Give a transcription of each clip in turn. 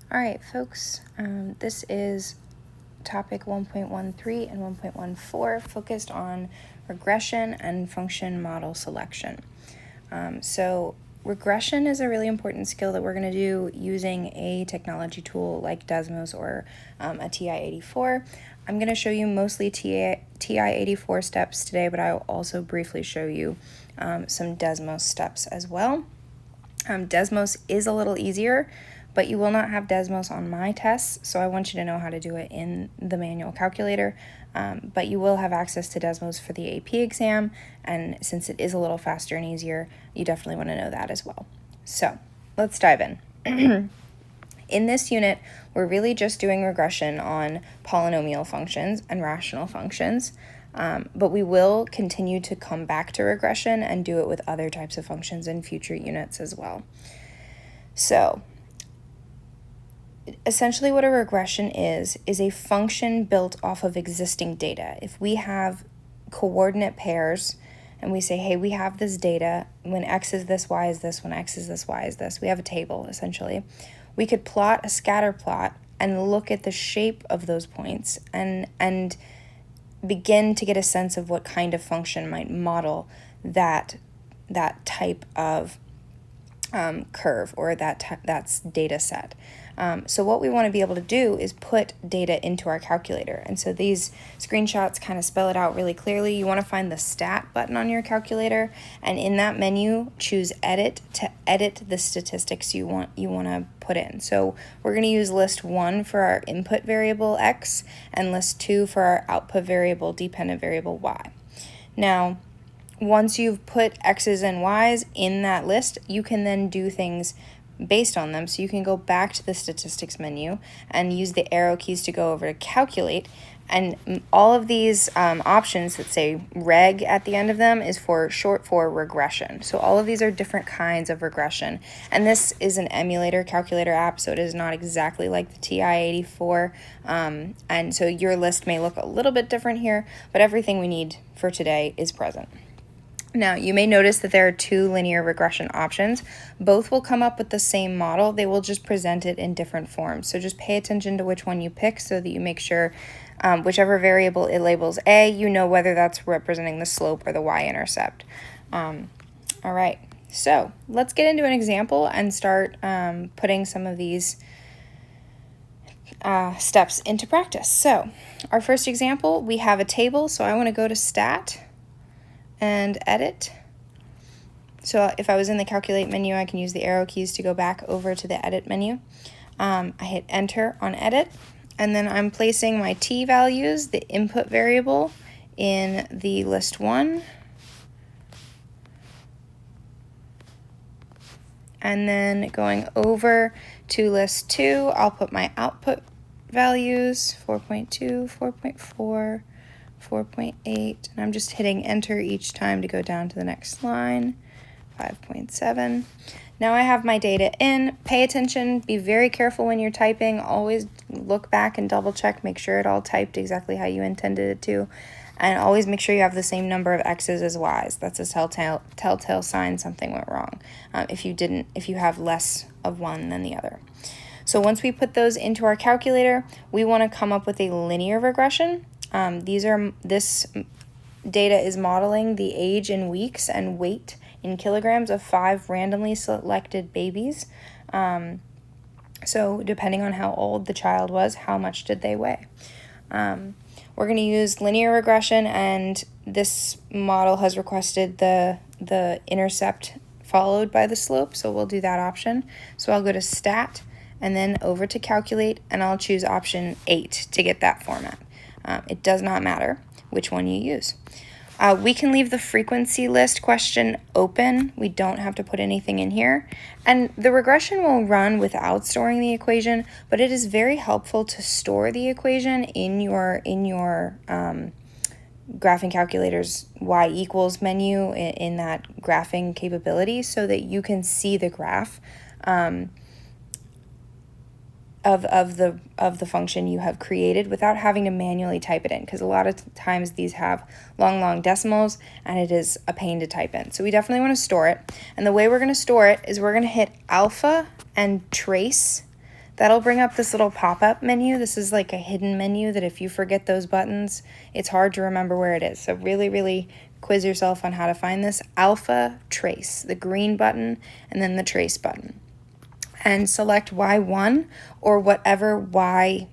All right, folks, this is topic 1.13 and 1.14, focused on regression and function model selection. So regression is a really important skill that we're going to do using a technology tool like Desmos or a TI-84. I'm going to show you mostly TI-84 steps today, but I'll also briefly show you some Desmos steps as well. Desmos is a little easier, but you will not have Desmos on my tests, so I want you to know how to do it in the manual calculator. But you will have access to Desmos for the AP exam, and since it is a little faster and easier, you definitely want to know that as well. So let's dive in. In this unit, we're really just doing regression on polynomial functions and rational functions, but we will continue to come back to regression and do it with other types of functions in future units as well. So essentially what a regression is a function built off of existing data. If we have coordinate pairs and we say, hey, we have this data, when x is this, y is this, when x is this, y is this, we have a table essentially. We could plot a scatter plot and look at the shape of those points and begin to get a sense of what kind of function might model that type of curve or that's data set. So what we want to be able to do is put data into our calculator. And so these screenshots kind of spell it out really clearly. You want to find the stat button on your calculator, and in that menu, choose edit to edit the statistics you want to put in. So we're going to use list 1 for our input variable x and list 2 for our output variable, dependent variable y. Now, once you've put x's and y's in that list, you can then do things based on them. So you can go back to the statistics menu and use the arrow keys to go over to calculate. And all of these options that say reg at the end of them is short for regression. So all of these are different kinds of regression. And this is an emulator calculator app, so it is not exactly like the TI-84. And so your list may look a little bit different here, but everything we need for today is present. Now, you may notice that there are 2 linear regression options. Both will come up with the same model. They will just present it in different forms. So just pay attention to which one you pick so that you make sure whichever variable it labels A, you know whether that's representing the slope or the y-intercept. All right, so let's get into an example and start putting some of these steps into practice. So our first example, we have a table. So I want to go to stat and edit. So if I was in the calculate menu, I can use the arrow keys to go back over to the edit menu. I hit enter on edit, and then I'm placing my t values, the input variable, in the list 1. And then going over to list 2, I'll put my output values, 4.2, 4.4, 4.8, and I'm just hitting enter each time to go down to the next line, 5.7. Now I have my data in. Pay attention, be very careful when you're typing, always look back and double check, make sure it all typed exactly how you intended it to, and always make sure you have the same number of x's as y's. That's a telltale sign something went wrong, if you have less of one than the other. So once we put those into our calculator, we want to come up with a linear regression. This data is modeling the age in weeks and weight in kilograms of 5 randomly selected babies. So depending on how old the child was, how much did they weigh? We're going to use linear regression, and this model has requested the intercept followed by the slope, so we'll do that option. So I'll go to stat and then over to calculate, and I'll choose option 8 to get that format. It does not matter which one you use. We can leave the frequency list question open. We don't have to put anything in here. And the regression will run without storing the equation, but it is very helpful to store the equation in your graphing calculator's y equals menu in that graphing capability so that you can see the graph of the function you have created without having to manually type it in, because a lot of times these have long decimals and it is a pain to type in. So we definitely want to store it. And the way we're going to store it is we're going to hit alpha and trace That'll bring up this little pop-up menu. This is like a hidden menu that if you forget those buttons, it's hard to remember where it is. So really, really quiz yourself on how to find this. Alpha trace, the green button, and then the trace button. And select Y1 or whatever Y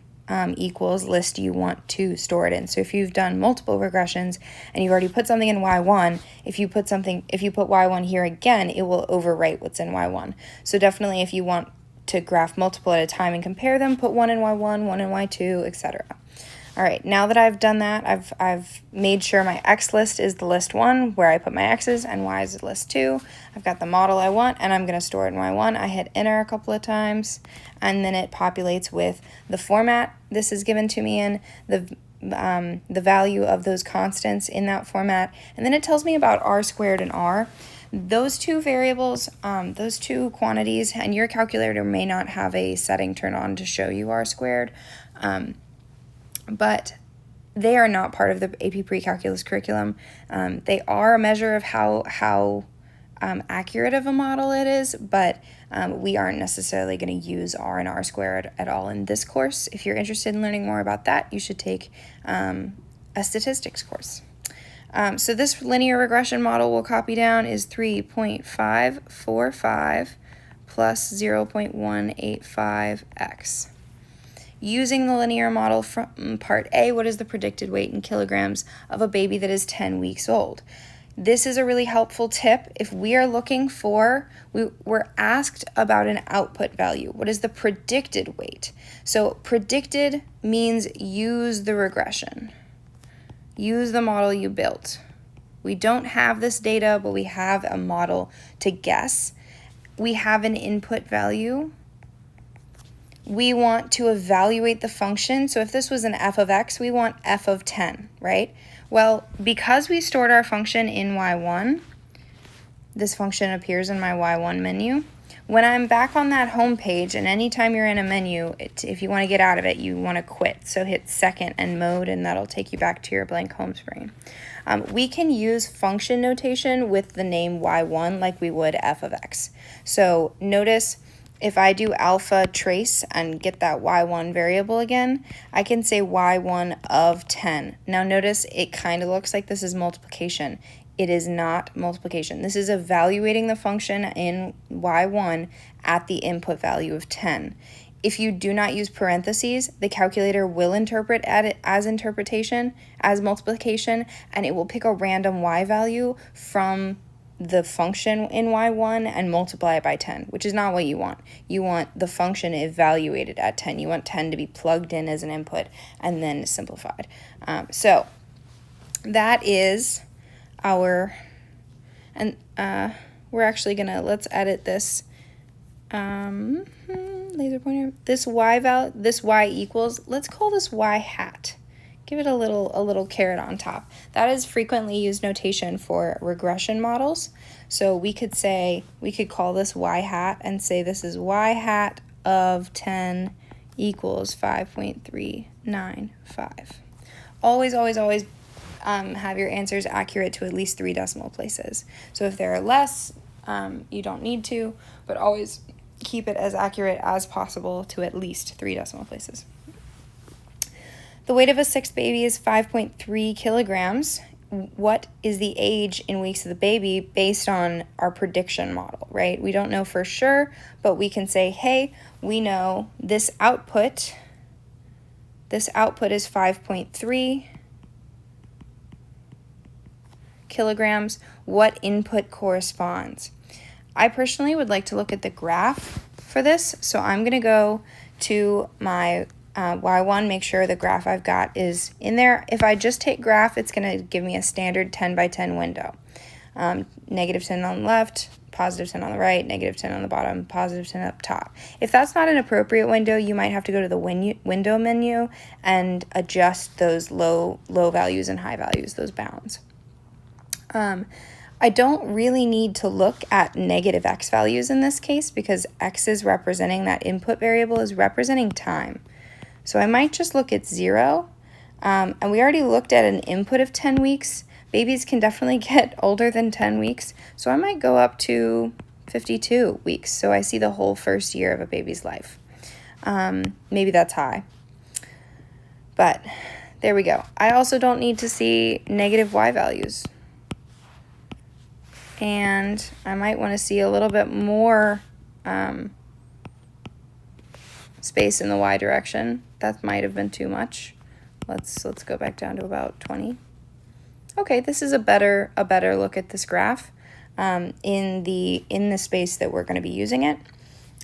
equals list you want to store it in. So if you've done multiple regressions and you've already put something in Y1, if you put Y1 here again, it will overwrite what's in Y1. So definitely if you want to graph multiple at a time and compare them, put one in Y1, one in Y2, etc. All right, now that I've done that, I've made sure my X list is the list 1 where I put my X's and Y is list 2. I've got the model I want and I'm going to store it in Y1. I hit enter a couple of times and then it populates with the format this is given to me in, the value of those constants in that format, and then it tells me about R squared and R. Those two variables, those two quantities, and your calculator may not have a setting turned on to show you R squared, but they are not part of the AP Pre-Calculus curriculum. They are a measure of how accurate of a model it is, but we aren't necessarily going to use R and R squared at all in this course. If you're interested in learning more about that, you should take a statistics course. So this linear regression model we'll copy down is 3.545 plus 0.185x. Using the linear model from part A, what is the predicted weight in kilograms of a baby that is 10 weeks old? This is a really helpful tip. If we are looking for, we're asked about an output value. What is the predicted weight? So predicted means use the regression. Use the model you built. We don't have this data, but we have a model to guess. We have an input value. We want to evaluate the function. So if this was an f of x, we want f of 10, right? Well, because we stored our function in Y1, this function appears in my Y1 menu. When I'm back on that home page, and anytime you're in a menu, if you want to get out of it, you want to quit. So hit second and mode, and that'll take you back to your blank home screen. We can use function notation with the name Y1 like we would f of x. So notice if I do alpha trace and get that Y1 variable again, I can say Y1 of 10. Now notice it kind of looks like this is multiplication. It is not multiplication. This is evaluating the function in Y1 at the input value of 10. If you do not use parentheses, the calculator will interpret it as multiplication, and it will pick a random Y value from the function in Y1 and multiply it by 10, which is not what you want. You want the function evaluated at 10. You want 10 to be plugged in as an input and then simplified. So that is our, and we're actually gonna, let's edit this laser pointer, this Y equals, let's call this Y hat. Give it a little caret on top. That is frequently used notation for regression models. So we could call this Y hat and say this is Y hat of 10 equals 5.395. Always have your answers accurate to at least 3 decimal places. So if there are less, you don't need to, but always keep it as accurate as possible to at least 3 decimal places. The weight of a 6th baby is 5.3 kilograms. What is the age in weeks of the baby based on our prediction model, right? We don't know for sure, but we can say, hey, we know this output is 5.3 kilograms. What input corresponds? I personally would like to look at the graph for this, so I'm going to go to my Y1, make sure the graph I've got is in there. If I just hit graph, it's going to give me a standard 10 by 10 window. Negative 10 on the left, positive 10 on the right, negative 10 on the bottom, positive 10 up top. If that's not an appropriate window, you might have to go to the window menu and adjust those low values and high values, those bounds. I don't really need to look at negative x values in this case because x is representing, that input variable is representing time. So I might just look at 0, and we already looked at an input of 10 weeks. Babies can definitely get older than 10 weeks, so I might go up to 52 weeks, so I see the whole first year of a baby's life. Maybe that's high. But there we go. I also don't need to see negative y values. And I might want to see a little bit more space in the y direction. That might have been too much. Let's go back down to about 20. Okay, this is a better look at this graph in the space that we're going to be using it.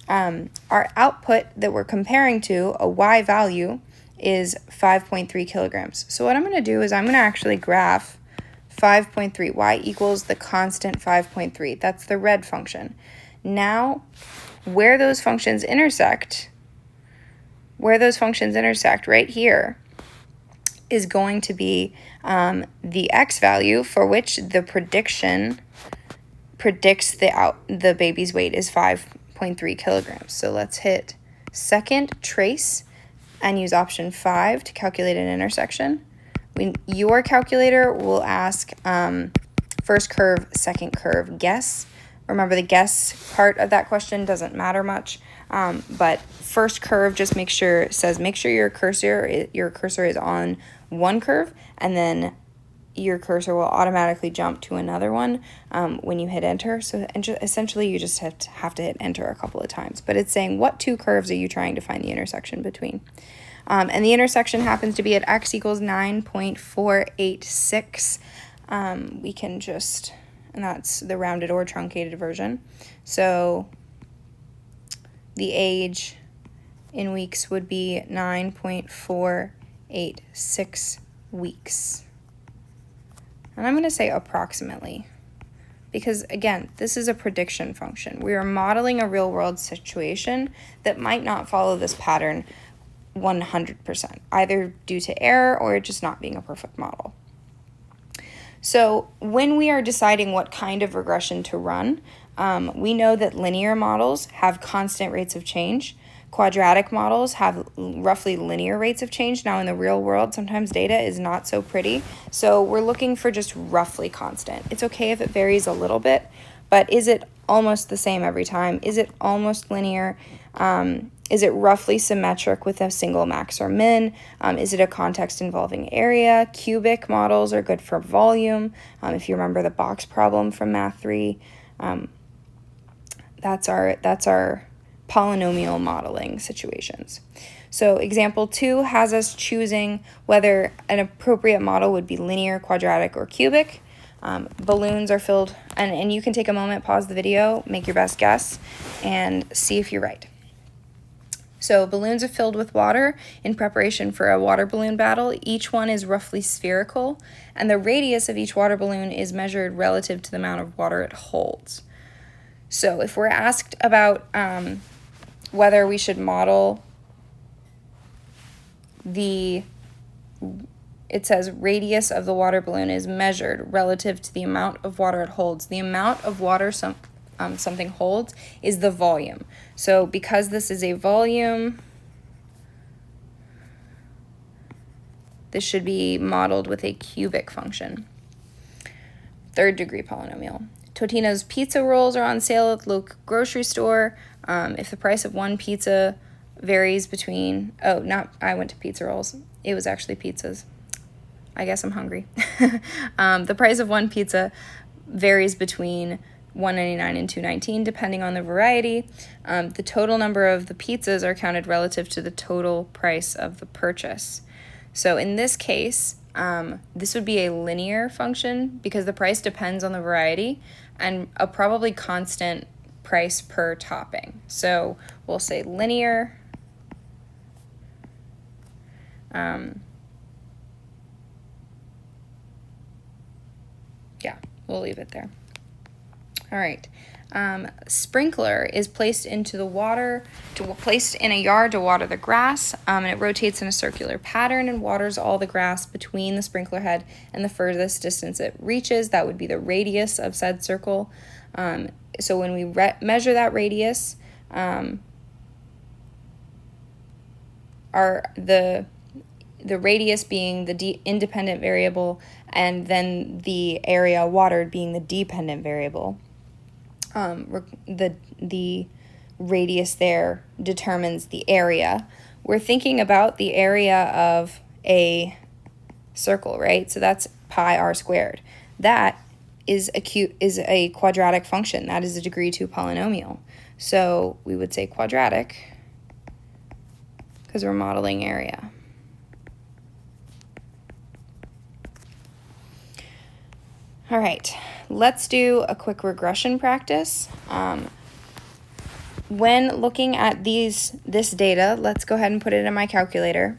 Our output that we're comparing to, a y value, is 5.3 kilograms. So what I'm going to do is I'm going to actually graph 5.3. Y equals the constant 5.3. That's the red function. Now, where those functions intersect right here is going to be the x value, for which the prediction predicts the baby's weight is 5.3 kilograms. So let's hit second trace and use option 5 to calculate an intersection. Your calculator will ask first curve, second curve, guess. Remember, the guess part of that question doesn't matter much, but first curve just make sure your cursor is on one curve, and then your cursor will automatically jump to another one when you hit enter. So essentially you just have to hit enter a couple of times, but it's saying what two curves are you trying to find the intersection between. And the intersection happens to be at x equals 9.486. We can just, and that's the rounded or truncated version. So the age in weeks would be 9.486 weeks. And I'm going to say approximately, because again, this is a prediction function. We are modeling a real world situation that might not follow this pattern 100%, either due to error or it just not being a perfect model. So when we are deciding what kind of regression to run, we know that linear models have constant rates of change. Quadratic models have roughly linear rates of change. Now in the real world, sometimes data is not so pretty. So we're looking for just roughly constant. It's okay if it varies a little bit, but is it almost the same every time? Is it almost linear? Is it roughly symmetric with a single max or min? Is it a context involving area? Cubic models are good for volume. If you remember the box problem from Math 3, that's our polynomial modeling situations. So example 2 has us choosing whether an appropriate model would be linear, quadratic, or cubic. Balloons are filled, and you can take a moment, pause the video, make your best guess, and see if you're right. So balloons are filled with water in preparation for a water balloon battle. Each one is roughly spherical, and the radius of each water balloon is measured relative to the amount of water it holds. So if we're asked about whether we should model it says radius of the water balloon is measured relative to the amount of water it holds. The amount of water something holds is the volume. So because this is a volume, this should be modeled with a cubic function. Third degree polynomial. Totino's pizza rolls are on sale at the local grocery store. If the price of one pizza varies between, I went to pizza rolls. It was actually pizzas. I guess I'm hungry. The price of one pizza varies between $1.99 and $2.19 depending on the variety. The total number of the pizzas are counted relative to the total price of the purchase. So in this case, this would be a linear function because the price depends on the variety and a probably constant price per topping. So we'll say linear. Yeah, we'll leave it there. All right. Sprinkler is placed into the water, placed in a yard to water the grass, and it rotates in a circular pattern and waters all the grass between the sprinkler head and the furthest distance it reaches. That would be the radius of said circle. So when we measure that radius, the radius being the independent variable, and then the area watered being the dependent variable. The radius there determines the area. We're thinking about the area of a circle, right? So that's pi r squared. That is a quadratic function. That is a degree 2 polynomial. So we would say quadratic because we're modeling area. All right, let's do a quick regression practice. When looking at this data, let's go ahead and put it in my calculator.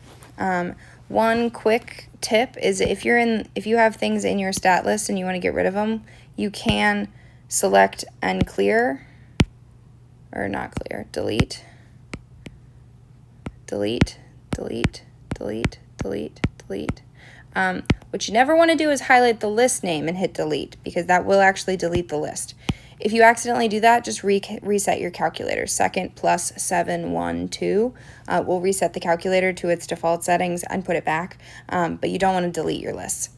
One quick tip is if you have things in your stat list and you want to get rid of them, you can select and clear, or not clear, delete, delete, delete, delete, delete, delete. What you never want to do is highlight the list name and hit delete, because that will actually delete the list. If you accidentally do that, just reset your calculator. Second plus 7, 1, 2 will reset the calculator to its default settings and put it back, but you don't want to delete your lists.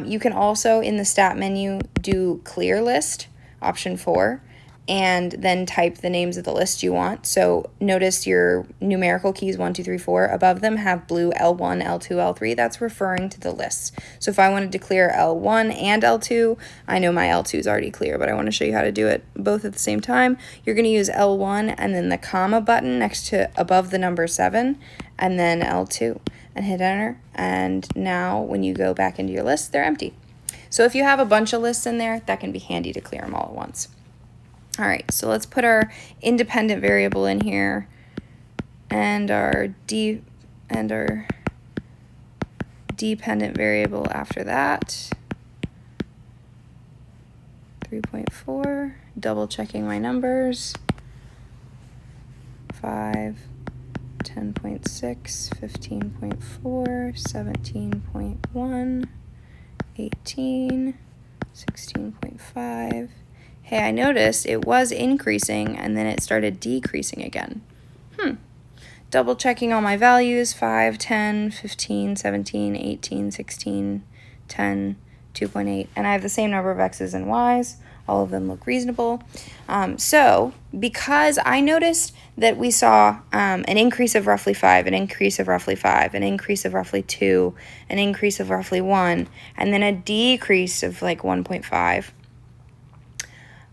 You can also, in the stat menu, do clear list, option 4, and then type the names of the list you want. So notice your numerical keys 1, 2, 3, 4. Above them have blue L1, L2, L3. That's referring to the lists. So if I wanted to clear L1 and L2, I know my L2 is already clear, but I want to show you how to do it both at the same time. You're going to use L1 and then the comma button next to above the number 7, and then L2, and hit enter. And now when you go back into your list, they're empty. So if you have a bunch of lists in there, that can be handy to clear them all at once. All right, so let's put our independent variable in here and our dependent variable after that. 3.4, double checking my numbers. 5, 10.6, 15.4, 17.1, 18, 16.5. Hey, I noticed it was increasing and then it started decreasing again. Double checking all my values, 5, 10, 15, 17, 18, 16, 10, 2.8, and I have the same number of x's and y's. All of them look reasonable. So because I noticed that we saw an increase of roughly 5, an increase of roughly 5, an increase of roughly 2, an increase of roughly 1, and then a decrease of like 1.5,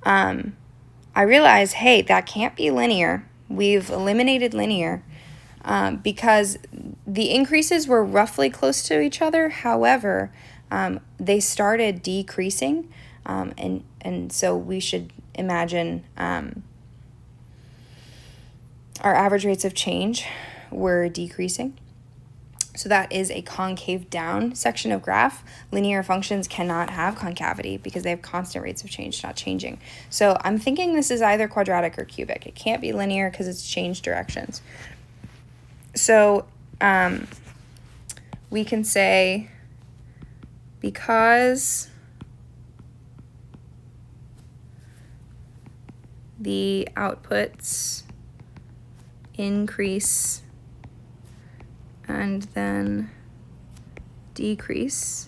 I realized, hey, that can't be linear. We've eliminated linear because the increases were roughly close to each other. However, they started decreasing, and so we should imagine our average rates of change were decreasing. So that is a concave down section of graph. Linear functions cannot have concavity because they have constant rates of change, not changing. So I'm thinking this is either quadratic or cubic. It can't be linear because it's changed directions. So we can say because the outputs increase and then decrease,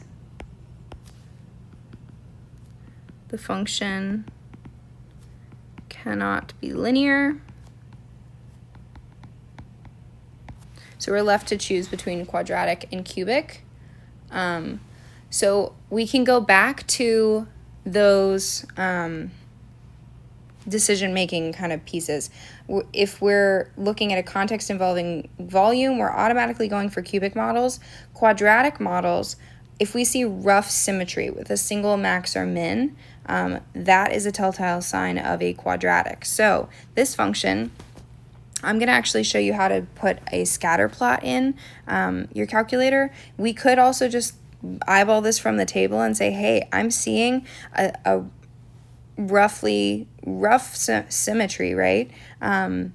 the function cannot be linear. So we're left to choose between quadratic and cubic. So we can go back to those decision-making kind of pieces. If we're looking at a context involving volume, we're automatically going for cubic models. Quadratic models, if we see rough symmetry with a single max or min, that is a telltale sign of a quadratic. So this function, I'm going to actually show you how to put a scatter plot in your calculator. We could also just eyeball this from the table and say, hey, I'm seeing a rough symmetry, right, in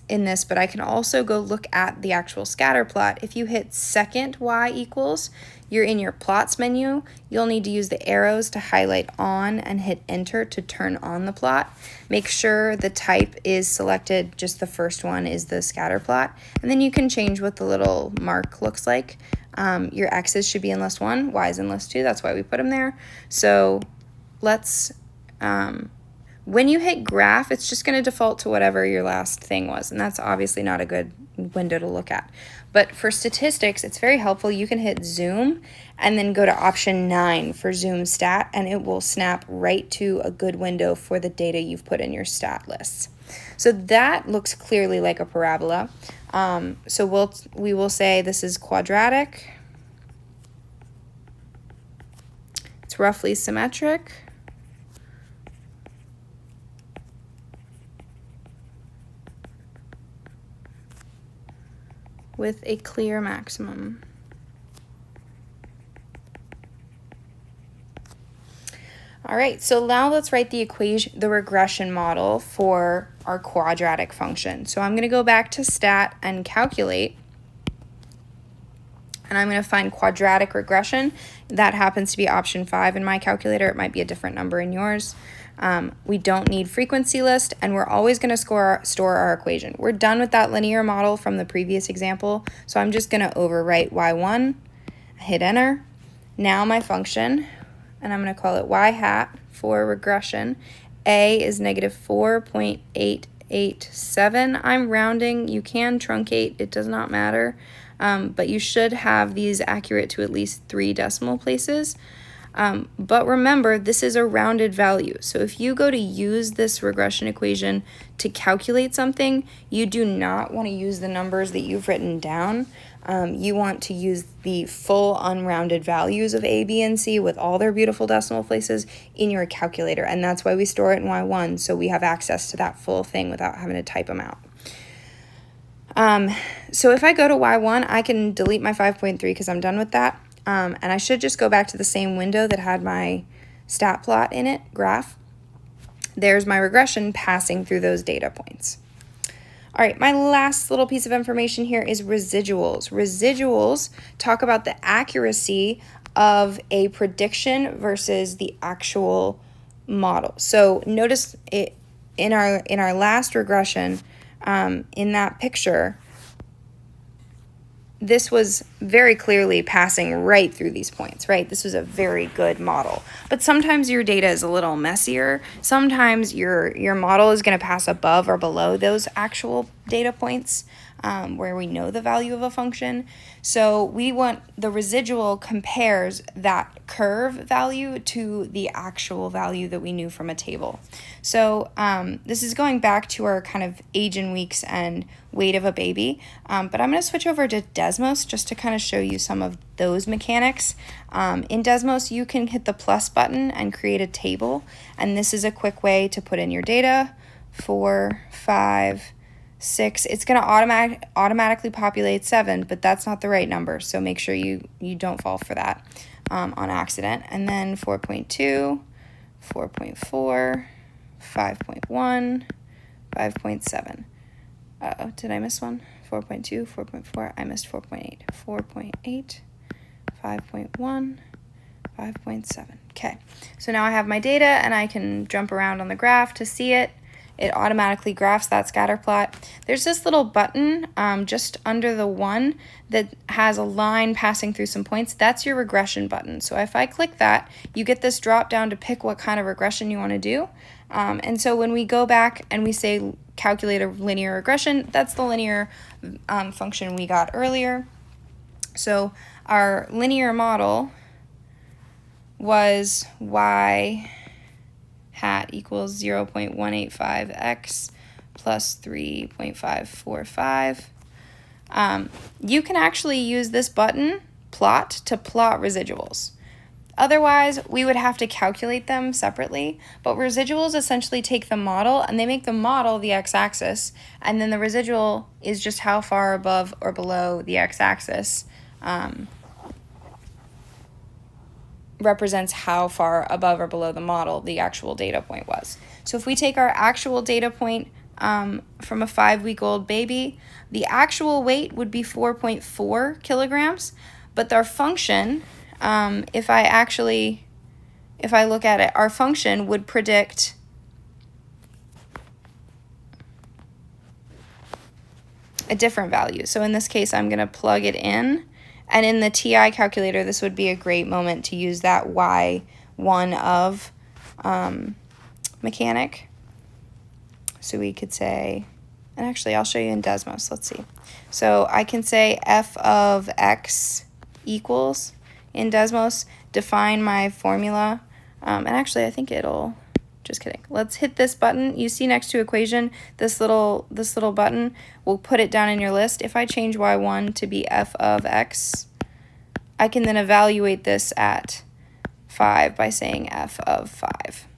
this, but I can also go look at the actual scatter plot. If you hit second y equals, you're in your plots menu. You'll need to use the arrows to highlight on and hit enter to turn on the plot. Make sure the type is selected, just the first one is the scatter plot, and then you can change what the little mark looks like. Your x's should be in list 1, y's in list 2, that's why we put them there. So let's When you hit graph, it's just going to default to whatever your last thing was, and that's obviously not a good window to look at. But for statistics, it's very helpful. You can hit zoom and then go to option 9 for zoom stat, and it will snap right to a good window for the data you've put in your stat lists. So that looks clearly like a parabola. So we will say this is quadratic. It's roughly symmetric. With a clear maximum. All right, so now let's write the regression model for our quadratic function. So I'm going to go back to stat and calculate, and I'm going to find quadratic regression. That happens to be option 5 in my calculator. It might be a different number in yours. We don't need frequency list, and we're always going to store our equation. We're done with that linear model from the previous example, so I'm just going to overwrite y1, hit enter. Now my function, and I'm going to call it y hat for regression. A is negative 4.887. I'm rounding. You can truncate. It does not matter, but you should have these accurate to at least 3 decimal places. But remember, this is a rounded value. So if you go to use this regression equation to calculate something, you do not want to use the numbers that you've written down. You want to use the full unrounded values of A, B, and C with all their beautiful decimal places in your calculator. And that's why we store it in Y1, so we have access to that full thing without having to type them out. So if I go to Y1, I can delete my 5.3 because I'm done with that. And I should just go back to the same window that had my stat plot in it, graph. There's my regression passing through those data points. All right, my last little piece of information here is residuals. Residuals talk about the accuracy of a prediction versus the actual model. So notice it in our last regression, in that picture, this was very clearly passing right through these points, right? This was a very good model. But sometimes your data is a little messier. Sometimes your model is going to pass above or below those actual data points where we know the value of a function. So we want the residual compares that curve value to the actual value that we knew from a table. So this is going back to our kind of age in weeks and weight of a baby, but I'm going to switch over to Desmos just to kind of show you some of those mechanics. In Desmos, you can hit the plus button and create a table, and this is a quick way to put in your data. 4, 5, 6. It's going to automatically populate 7, but that's not the right number, so make sure you don't fall for that on accident. And then 4.2, 4.4, 5.1, 5.7. Uh-oh, did I miss one? 4.2, 4.4, I missed 4.8. 4.8, 5.1, 5.7. Okay, so now I have my data and I can jump around on the graph to see it. It automatically graphs that scatter plot. There's this little button just under the 1 that has a line passing through some points. That's your regression button. So if I click that, you get this drop down to pick what kind of regression you want to do. And so when we go back and we say calculate a linear regression, that's the linear function we got earlier. So our linear model was y hat equals 0.185x plus 3.545. You can actually use this button, plot, to plot residuals. Otherwise, we would have to calculate them separately, but residuals essentially take the model and they make the model the x-axis, and then the residual is just how far above or below the x-axis represents how far above or below the model the actual data point was. So if we take our actual data point from a 5-week-old baby, the actual weight would be 4.4 kilograms, but our function, if I look at it, our function would predict a different value. So in this case, I'm going to plug it in. And in the TI calculator, this would be a great moment to use that Y1 of mechanic. So we could say, and actually I'll show you in Desmos, let's see. So I can say f of x equals, in Desmos, define my formula, and actually I think it'll, just kidding. Let's hit this button. You see next to equation, this little button, we'll put it down in your list. If I change y1 to be f of x, I can then evaluate this at 5 by saying f of 5.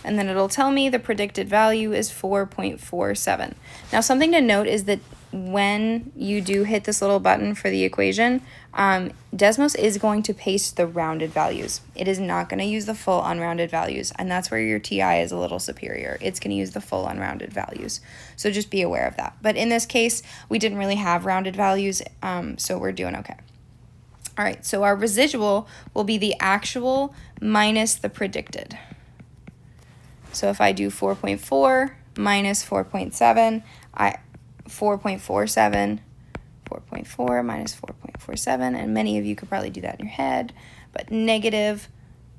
And then it'll tell me the predicted value is 4.47. Now something to note is that when you do hit this little button for the equation, Desmos is going to paste the rounded values. It is not going to use the full unrounded values, and that's where your TI is a little superior. It's going to use the full unrounded values. So just be aware of that. But in this case, we didn't really have rounded values, so we're doing okay. All right, so our residual will be the actual minus the predicted. So if I do 4.4 minus 4.7, 4.47, 4.4 minus 4.47, and many of you could probably do that in your head, but negative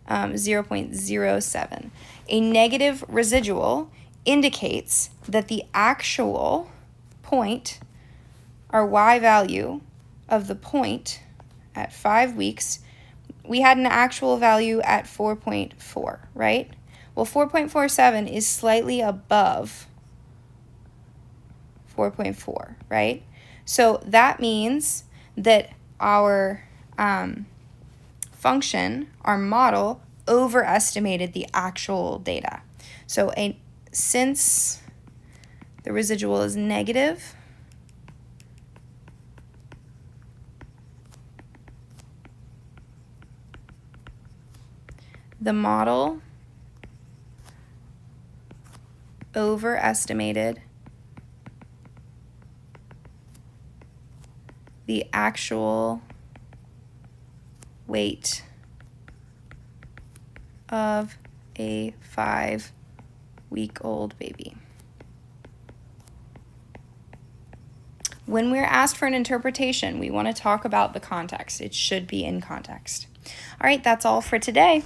0.07. A negative residual indicates that the actual point, our y value of the point at 5 weeks, we had an actual value at 4.4, right? Well, 4.47 is slightly above 4.4, right? So that means that our function, our model, overestimated the actual data. So since the residual is negative, the model overestimated the actual weight of a 5-week-old baby. When we're asked for an interpretation, we want to talk about the context. It should be in context. All right, that's all for today.